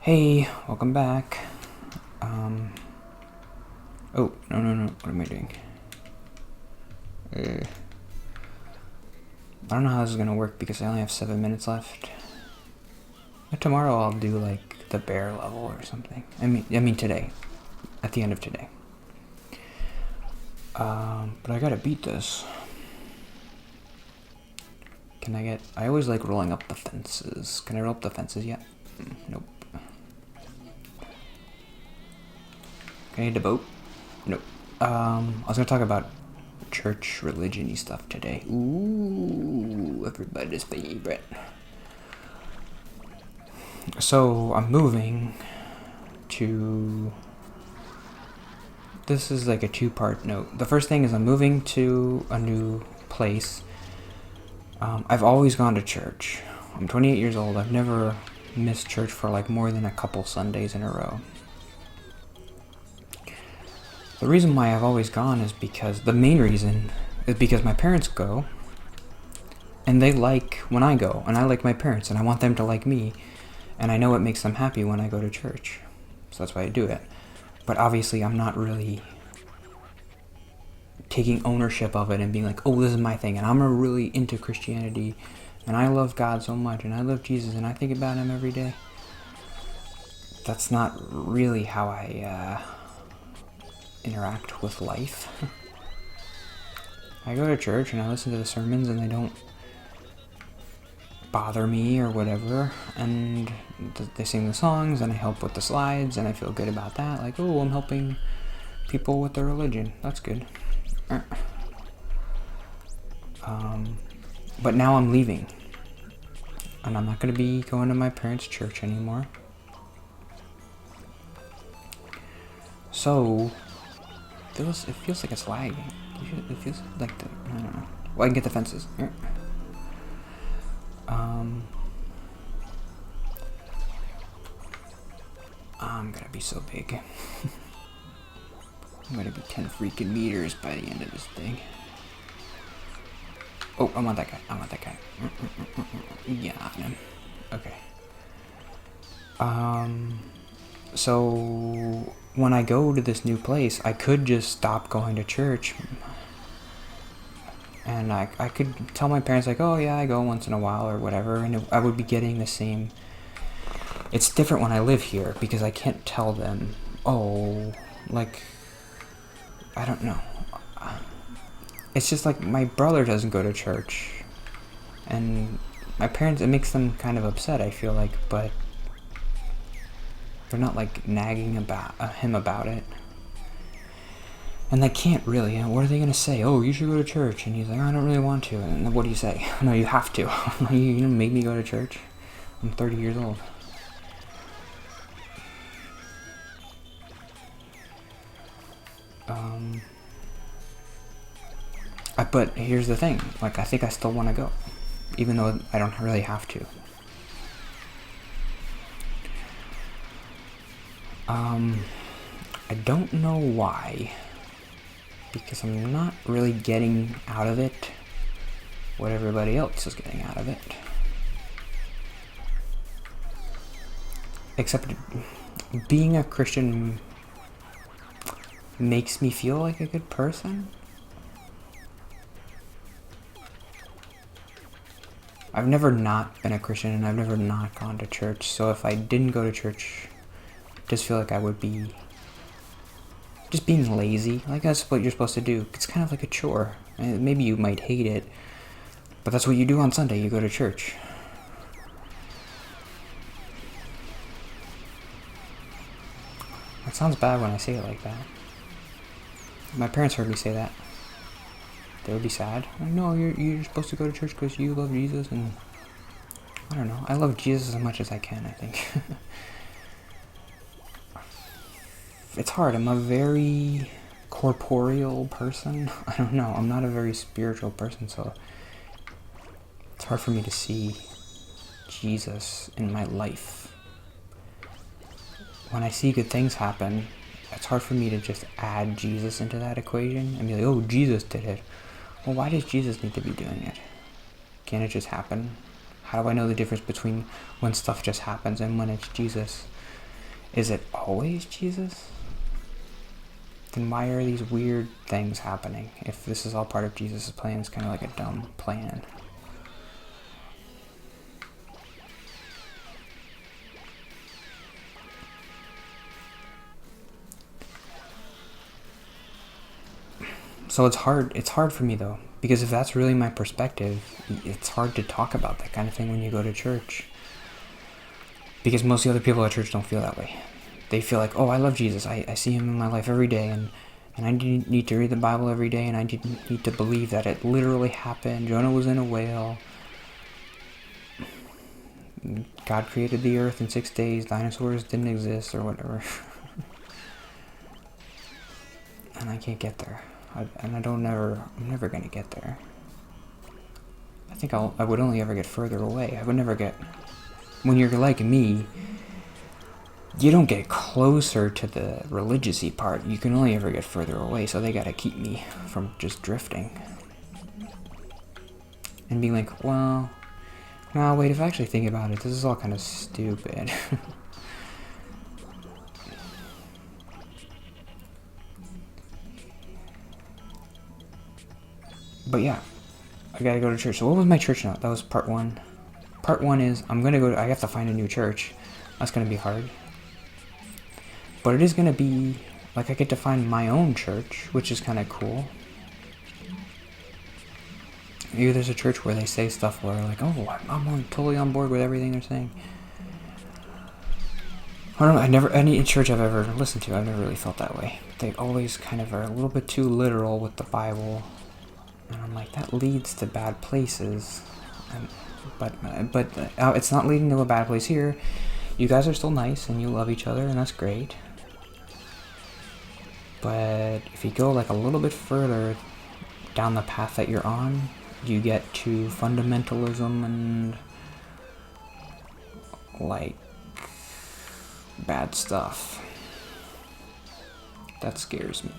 Hey, welcome back. Oh, no, what am I doing? I don't know how this is gonna work because I only have 7 minutes left. But tomorrow I'll do like the bear level or something. I mean today, at the end of today. But I gotta beat this. I always like rolling up the fences. Can I roll up the fences yet? Nope. Can I need a boat? Nope. I was gonna talk about church religion-y stuff today. Ooh, everybody's favorite. So I'm moving to... This is like a two-part note. The first thing is I'm moving to a new place. I've always gone to church. I'm 28 years old. I've never missed church for like more than a couple Sundays in a row. The reason why I've always gone is because, the main reason is because my parents go, and they like when I go, and I like my parents, and I want them to like me, and I know it makes them happy when I go to church. So that's why I do it. But obviously I'm not really taking ownership of it and being like, oh, this is my thing, and I'm really into Christianity, and I love God so much, and I love Jesus, and I think about him every day. That's not really how I interact with life. I go to church and I listen to the sermons and they don't bother me or whatever, and they sing the songs and I help with the slides and I feel good about that, like, oh, I'm helping people with their religion, that's good. But now I'm leaving and I'm not going to be going to my parents' church anymore. So it feels like it's lagging. It feels like I don't know. Well, I can get the fences. I'm gonna be so big. I'm gonna be 10 freaking meters by the end of this thing. Oh, I want that guy. Yeah, I am. Okay. So when I go to this new place, I could just stop going to church. And I could tell my parents, like, oh yeah, I go once in a while or whatever, and I would be getting the same. It's different when I live here because I can't tell them, oh, like, I don't know. It's just like my brother doesn't go to church. And my parents, it makes them kind of upset, I feel like, but they're not like nagging about him about it. And they can't really. What are they going to say? Oh, you should go to church. And he's like, I don't really want to. And what do you say? No, you have to. You make me go to church? I'm 30 years old. But here's the thing. Like, I think I still want to go. Even though I don't really have to. I don't know why. Because I'm not really getting out of it what everybody else is getting out of it. Except being a Christian makes me feel like a good person. I've never not been a Christian and I've never not gone to church, so if I didn't go to church, I just feel like I would be just being lazy. Like, that's what you're supposed to do. It's kind of like a chore. Maybe you might hate it, but that's what you do on Sunday. You go to church. It sounds bad when I say it like that. My parents heard me say that. They would be sad. Like, no, you're supposed to go to church because you love Jesus, and I don't know. I love Jesus as much as I can, I think. It's hard. I'm a very corporeal person. I don't know. I'm not a very spiritual person, so it's hard for me to see Jesus in my life. When I see good things happen, it's hard for me to just add Jesus into that equation and be like, oh, Jesus did it. Well, why does Jesus need to be doing it? Can't it just happen? How do I know the difference between when stuff just happens and when it's Jesus Is it always Jesus? Then why are these weird things happening? If this is all part of Jesus' plan, it's kind of like a dumb plan. So it's hard for me though, because if that's really my perspective, it's hard to talk about that kind of thing when you go to church. Because most of the other people at church don't feel that way. They feel like, oh, I love Jesus. I see him in my life every day, and I need to read the Bible every day, and I need to believe that it literally happened. Jonah was in a whale. God created the earth in 6 days. Dinosaurs didn't exist, or whatever. And I can't get there. I'm never gonna get there. I think I would only ever get further away. I would never get... When you're like me, you don't get closer to the religious-y part. You can only ever get further away, so they gotta keep me from just drifting. And being like, well... No, wait, if I actually think about it, this is all kind of stupid. But yeah, I gotta go to church. So what was my church note? That was part one. Part one is, I have to find a new church. That's gonna be hard. But it is gonna be, like, I get to find my own church, which is kind of cool. Maybe there's a church where they say stuff where, like, oh, I'm totally on board with everything they're saying. I don't know, any church I've ever listened to, I've never really felt that way. They always kind of are a little bit too literal with the Bible. And I'm like, that leads to bad places. But it's not leading to a bad place here. You guys are still nice and you love each other, and that's great. But if you go like a little bit further down the path that you're on, you get to fundamentalism and like bad stuff. That scares me.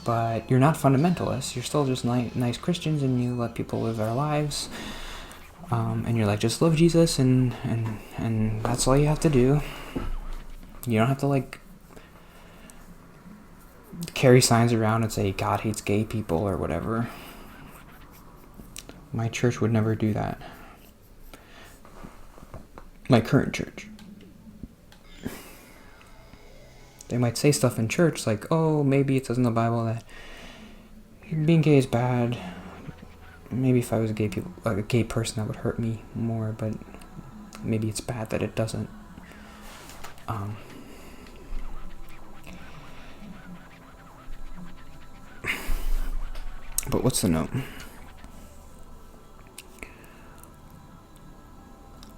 But you're not fundamentalists. You're still just nice Christians, and you let people live their lives. And you're like, just love Jesus, and that's all you have to do. You don't have to like carry signs around and say God hates gay people or whatever. My church would never do that. My current church. They might say stuff in church like, oh, maybe it says in the Bible that being gay is bad. Maybe if I was a gay person, that would hurt me more, but maybe it's bad that it doesn't. But what's the note?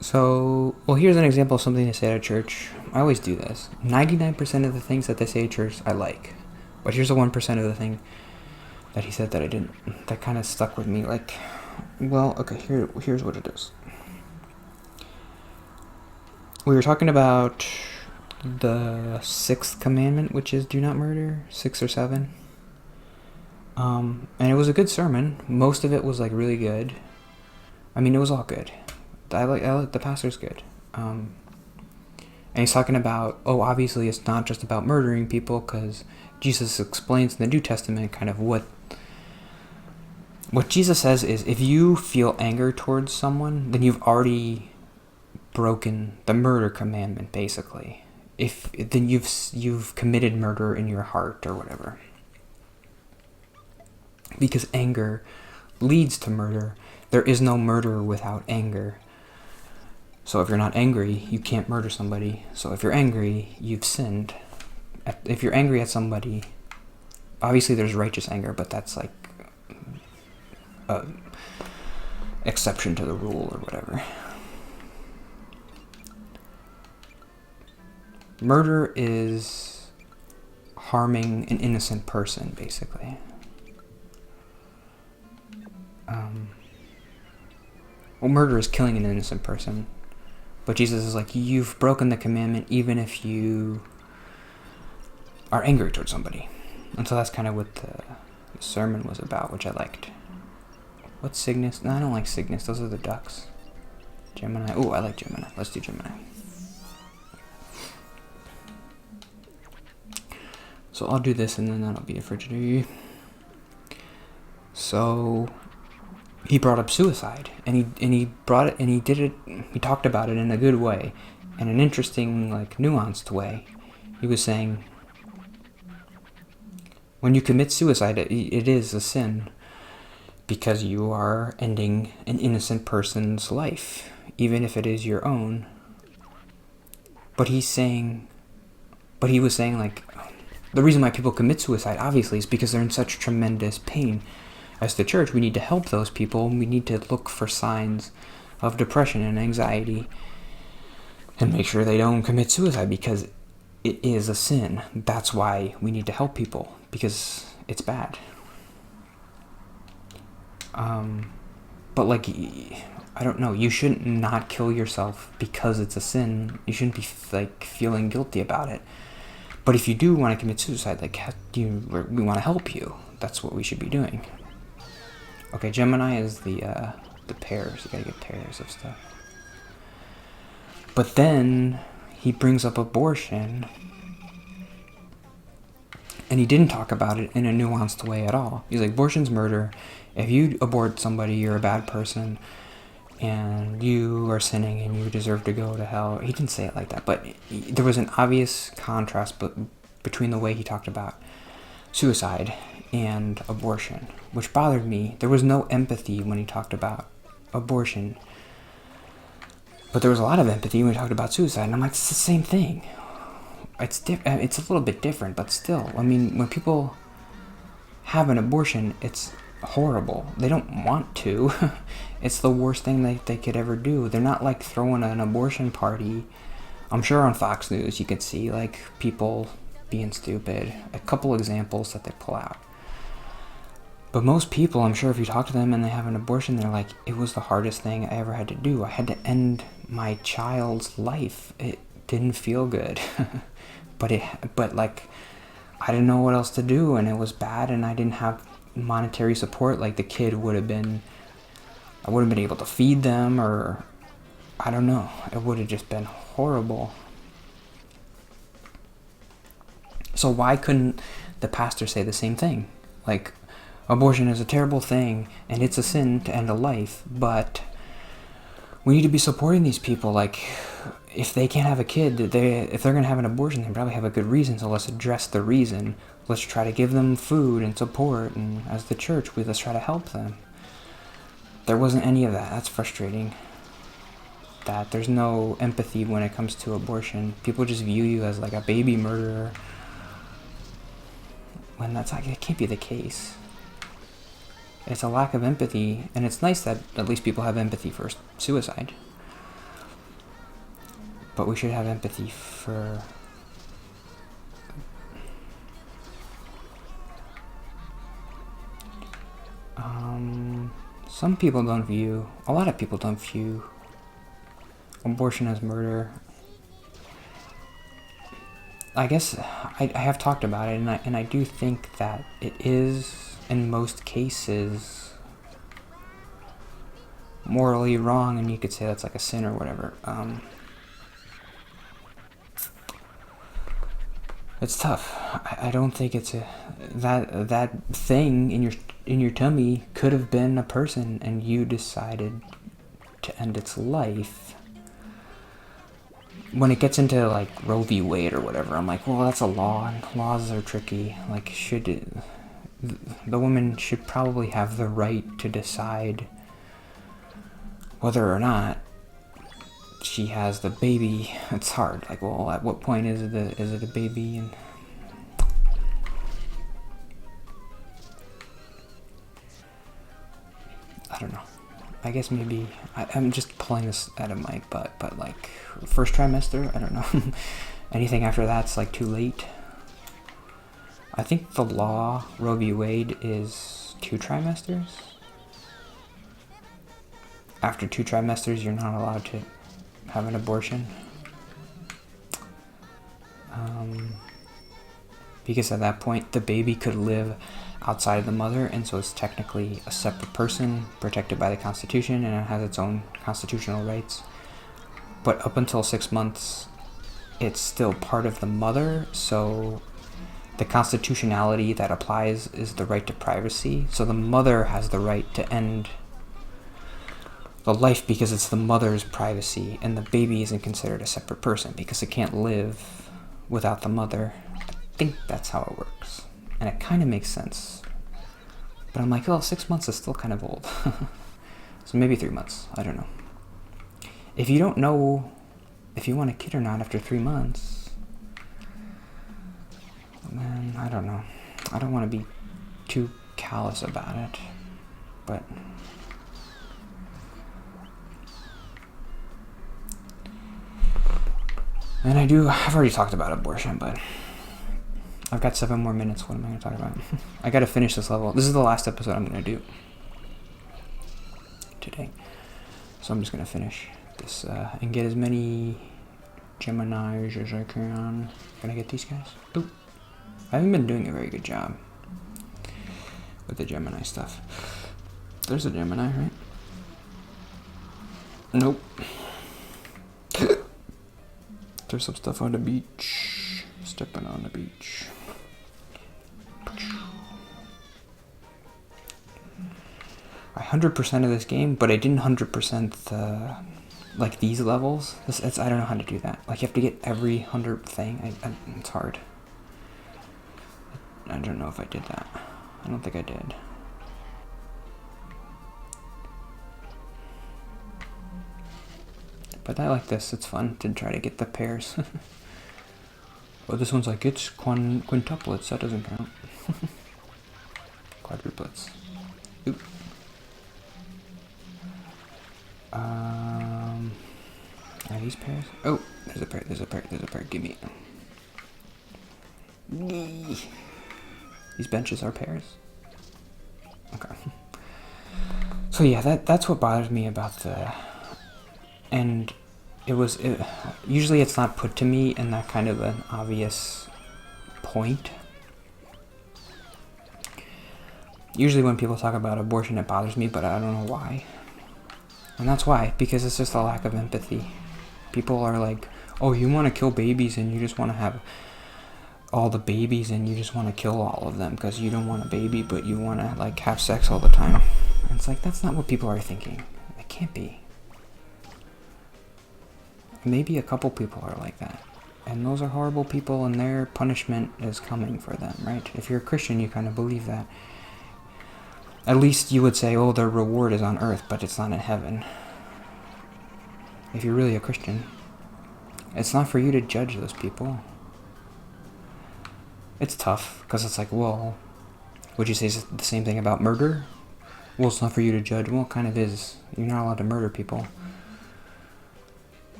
So, well, here's an example of something they say at a church. I always do this. 99% of the things that they say at church, I like. But here's the 1% of the thing that he said that I didn't. That kind of stuck with me. Like, well, okay, here's what it is. We were talking about the 6th commandment, which is do not murder, 6 or 7. And it was a good sermon. Most of it was like really good. I mean, it was all good. I like the pastor's good. And he's talking about, obviously it's not just about murdering people, because Jesus explains in the New Testament kind of what Jesus says is, if you feel anger towards someone, then you've already broken the murder commandment, basically. Then you've committed murder in your heart or whatever. Because anger leads to murder. There is no murder without anger. So if you're not angry, you can't murder somebody. So if you're angry, you've sinned. If you're angry at somebody, obviously there's righteous anger, but that's like an exception to the rule or whatever. Murder is harming an innocent person, basically. Murder is killing an innocent person. But Jesus is like, you've broken the commandment even if you are angry towards somebody. And so that's kind of what the sermon was about, which I liked. What's Cygnus? No, I don't like Cygnus. Those are the ducks. Gemini. Oh, I like Gemini. Let's do Gemini. So I'll do this and then that'll be it for today. So he brought up suicide, and he brought it, and he did it. He talked about it in a good way, in an interesting, like, nuanced way. He was saying, when you commit suicide, it is a sin, because you are ending an innocent person's life, even if it is your own. But he was saying, like, the reason why people commit suicide, obviously, is because they're in such tremendous pain. As the church, we need to help those people. We need to look for signs of depression and anxiety and make sure they don't commit suicide, because it is a sin. That's why we need to help people, because it's bad. But, like, I don't know, you shouldn't not kill yourself because it's a sin. You shouldn't be, like, feeling guilty about it. But if you do want to commit suicide, like, we want to help you. That's what we should be doing. Okay, Gemini is the pairs. You gotta get pairs of stuff. But then he brings up abortion, and he didn't talk about it in a nuanced way at all. He's like, abortion's murder. If you abort somebody, you're a bad person, and you are sinning, and you deserve to go to hell. He didn't say it like that, but there was an obvious contrast between the way he talked about suicide and abortion, which bothered me. There was no empathy when he talked about abortion, but there was a lot of empathy when he talked about suicide, and I'm like, it's the same thing. It's a little bit different, but still, I mean, when people have an abortion, it's horrible. They don't want to. It's the worst thing they could ever do. They're not, like, throwing an abortion party. I'm sure on Fox News you could see, like, people being stupid. A couple examples that they pull out. But most people, I'm sure if you talk to them and they have an abortion, they're like, it was the hardest thing I ever had to do. I had to end my child's life. It didn't feel good. but like, I didn't know what else to do, and it was bad, and I didn't have monetary support. Like, the kid I would have been able to feed them, or I don't know. It would have just been horrible. So why couldn't the pastor say the same thing? Like, abortion is a terrible thing, and it's a sin to end a life, but we need to be supporting these people. Like, if they can't have a kid, if they're going to have an abortion, they probably have a good reason, so let's address the reason. Let's try to give them food and support, and as the church, let's try to help them. There wasn't any of that. That's frustrating. That there's no empathy when it comes to abortion. People just view you as, like, a baby murderer, when that's like, it can't be the case. It's a lack of empathy, and it's nice that at least people have empathy for suicide. But we should have empathy for a lot of people don't view abortion as murder. I guess I have talked about it, and I do think that it is, in most cases, morally wrong, and you could say that's like a sin or whatever. It's tough. I don't think it's that thing in your tummy could have been a person, and you decided to end its life. When it gets into, like, Roe v. Wade or whatever, I'm like, well, that's a law, and laws are tricky. Like, the woman should probably have the right to decide whether or not she has the baby. It's hard. Like, well, at what point is it a baby? And I don't know. I guess maybe I'm just pulling this out of my butt, but, like, first trimester, I don't know. Anything after that's, like, too late. I think the law, Roe v. Wade, is 2 trimesters. After 2 trimesters, you're not allowed to have an abortion. Because at that point, the baby could live outside of the mother, and so it's technically a separate person protected by the Constitution, and it has its own constitutional rights. But up until 6 months, it's still part of the mother, so the constitutionality that applies is the right to privacy. So the mother has the right to end the life because it's the mother's privacy, and the baby isn't considered a separate person because it can't live without the mother. I think that's how it works. And it kind of makes sense. But I'm like, oh, 6 months is still kind of old. So maybe 3 months. I don't know. If you don't know if you want a kid or not after 3 months, man, I don't know. I don't want to be too callous about it. But and I've already talked about abortion, but I've got 7 more minutes. What am I going to talk about? I got to finish this level. This is the last episode I'm going to do today. So I'm just going to finish this and get as many Geminis as I can. Can I get these guys? Boop. I haven't been doing a very good job with the Gemini stuff. There's a Gemini, right? Nope. There's some stuff on the beach. Stepping on the beach. I 100% of this game, but I didn't 100% like these levels. I don't know how to do that. Like you have to get every 100 thing. It's hard. I don't know if I did that. I don't think I did. But I like this. It's fun to try to get the pairs. Oh, this one's like, it's quintuplets. That doesn't count. Quadruplets. Oop. Are these pairs? Oh, there's a pair. Give me. These benches are pairs. Okay. So yeah, that's what bothers me about the. And usually it's not put to me in that kind of an obvious point. Usually when people talk about abortion, it bothers me, but I don't know why. And that's why, because it's just a lack of empathy. People are like, oh, you want to kill babies and you just want to have all the babies and you just want to kill all of them because you don't want a baby, but you want to like have sex all the time. And it's like, that's not what people are thinking. It can't be. Maybe a couple people are like that. And those are horrible people and their punishment is coming for them, right? If you're a Christian, you kind of believe that. At least you would say, oh, their reward is on earth, but it's not in heaven. If you're really a Christian, it's not for you to judge those people. It's tough, because it's like, well, would you say the same thing about murder? Well, it's not for you to judge. Well, it kind of is. You're not allowed to murder people.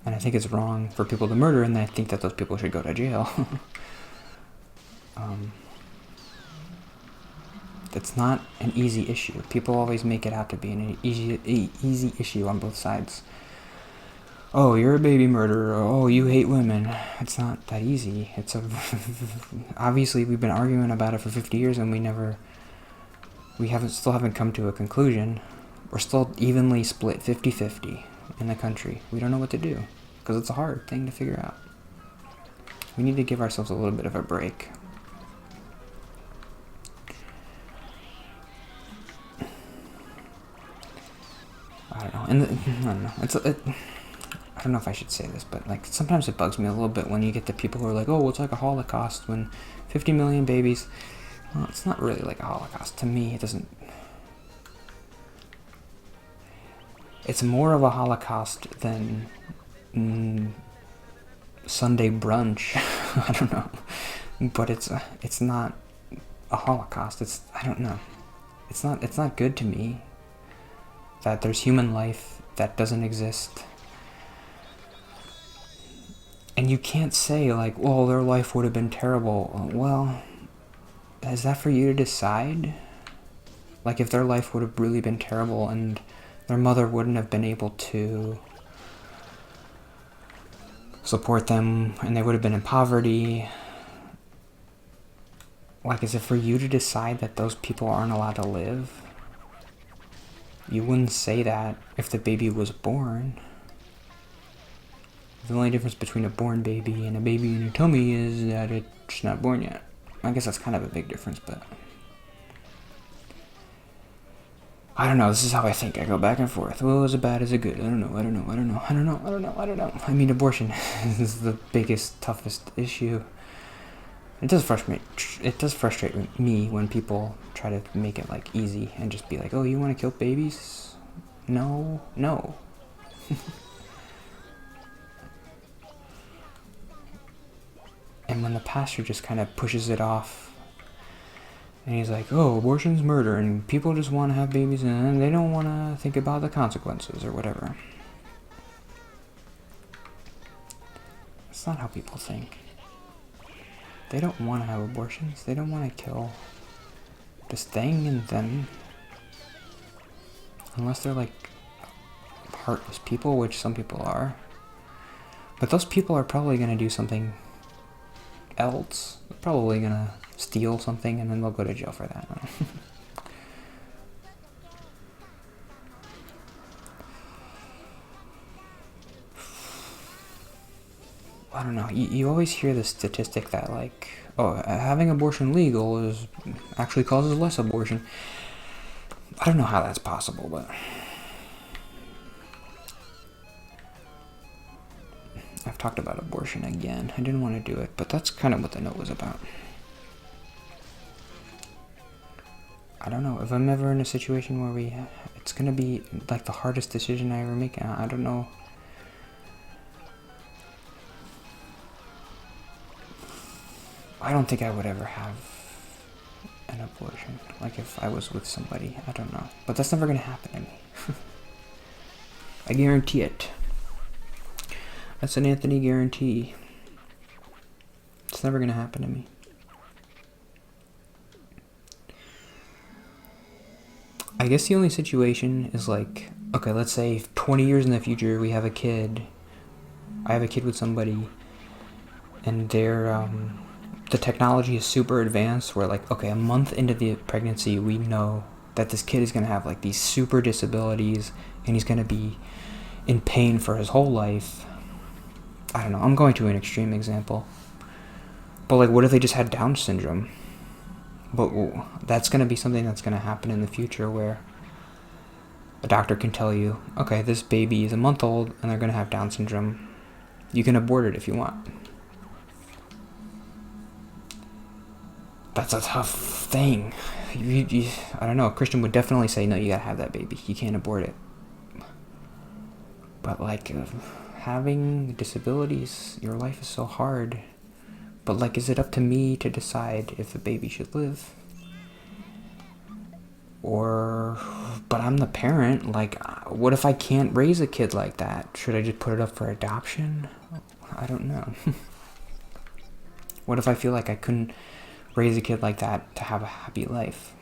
And I think it's wrong for people to murder, and I think that those people should go to jail. It's not an easy issue. People always make it out to be an easy issue on both sides. Oh, you're a baby murderer. Oh, you hate women. It's not that easy. Obviously we've been arguing about it for 50 years and we still haven't come to a conclusion. We're still evenly split 50-50 in the country. We don't know what to do because it's a hard thing to figure out. We need to give ourselves a little bit of a break. I don't know. I don't know. I don't know if I should say this, but like sometimes it bugs me a little bit when you get the people who are like, oh, it's like a Holocaust when 50 million babies. Well, it's not really like a Holocaust. To me, it doesn't. It's more of a Holocaust than Sunday brunch. I don't know, but it's not a Holocaust. I don't know. It's not good to me that there's human life that doesn't exist. And you can't say like, well, their life would have been terrible. Well, is that for you to decide? Like if their life would have really been terrible and their mother wouldn't have been able to support them and they would have been in poverty. Like, is it for you to decide that those people aren't allowed to live? You wouldn't say that if the baby was born. The only difference between a born baby and a baby in your tummy is that it's not born yet. I guess that's kind of a big difference, but I don't know. This is how I think. I go back and forth. Well, is it bad? Is it good? I don't know. I mean, abortion is the biggest, toughest issue. It does frustrate me when people try to make it like easy and just be like, "Oh, you want to kill babies? No." And when the pastor just kind of pushes it off, and he's like, "Oh, abortion's murder, and people just want to have babies, and they don't want to think about the consequences or whatever." That's not how people think. They don't want to have abortions. They don't want to kill this thing and them. Unless they're like heartless people, which some people are. But those people are probably going to do something else. They're probably going to steal something and then they'll go to jail for that. I don't know. You always hear the statistic that like, oh, having abortion legal actually causes less abortion. I don't know how that's possible, but I've talked about abortion again. I didn't want to do it, but that's kind of what the note was about. I don't know if I'm ever in a situation where it's gonna be like the hardest decision I ever make. I don't know. I don't think I would ever have an abortion. Like if I was with somebody, I don't know. But that's never gonna happen to me. I guarantee it. That's an Anthony guarantee. It's never gonna happen to me. I guess the only situation is like, okay, let's say 20 years in the future we have a kid. I have a kid with somebody, and the technology is super advanced where like, okay, a month into the pregnancy we know that this kid is going to have like these super disabilities and he's going to be in pain for his whole life. I don't know, I'm going to an extreme example, but like what if they just had Down syndrome? But that's going to be something that's going to happen in the future where a doctor can tell you, okay, this baby is a month old and they're going to have Down syndrome. You can abort it if you want. That's a tough thing. I don't know, a Christian would definitely say, no, you gotta have that baby. You can't abort it. But like, having disabilities, your life is so hard. But like, is it up to me to decide if the baby should live? But I'm the parent, like, what if I can't raise a kid like that? Should I just put it up for adoption? I don't know. What if I feel like I couldn't raise a kid like that to have a happy life?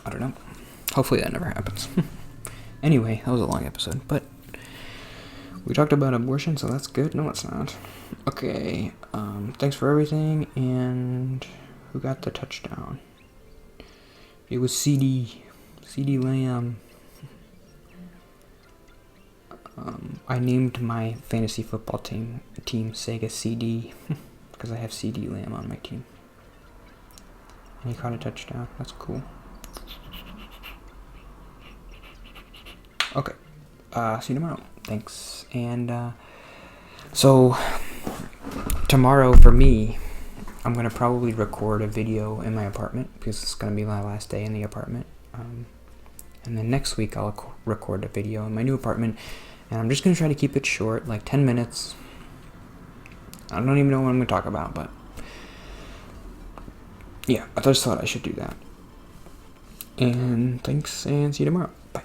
I don't know. Hopefully that never happens. Anyway, that was a long episode, but we talked about abortion, so that's good. No, it's not. Okay, thanks for everything, and who got the touchdown? It was CD Lamb. I named my fantasy football team Sega CD because I have CD Lamb on my team. And he caught a touchdown. That's cool. Okay. See you tomorrow. Thanks. And so tomorrow for me, I'm going to probably record a video in my apartment because it's going to be my last day in the apartment. And then next week I'll record a video in my new apartment. And I'm just going to try to keep it short, like 10 minutes. I don't even know what I'm going to talk about, but yeah, I just thought I should do that. And thanks, and see you tomorrow. Bye.